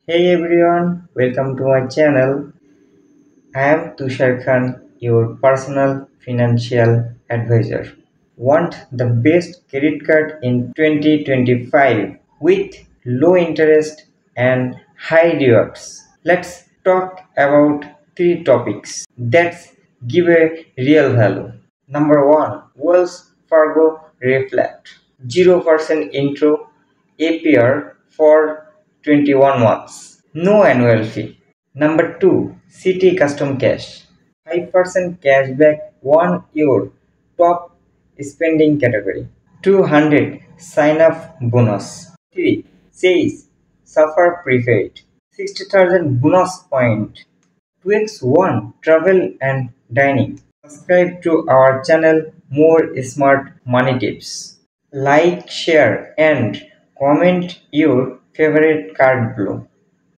Hey everyone, welcome to my channel. I am Tushar Khan, your personal financial advisor. Want the best credit card in 2025 with low interest and high rewards? Let's talk about three topics that give a real value. Number one, Wells Fargo Reflect 0% intro APR for 21 months. No annual fee. Number 2, City Custom Cash 5% cashback on your top spending category. 200 sign up bonus. 3. Says Suffer Prepaid 60,000 bonus point. 2x1 travel and dining. Subscribe to our channel more smart money tips. Like, share and comment your favorite card below.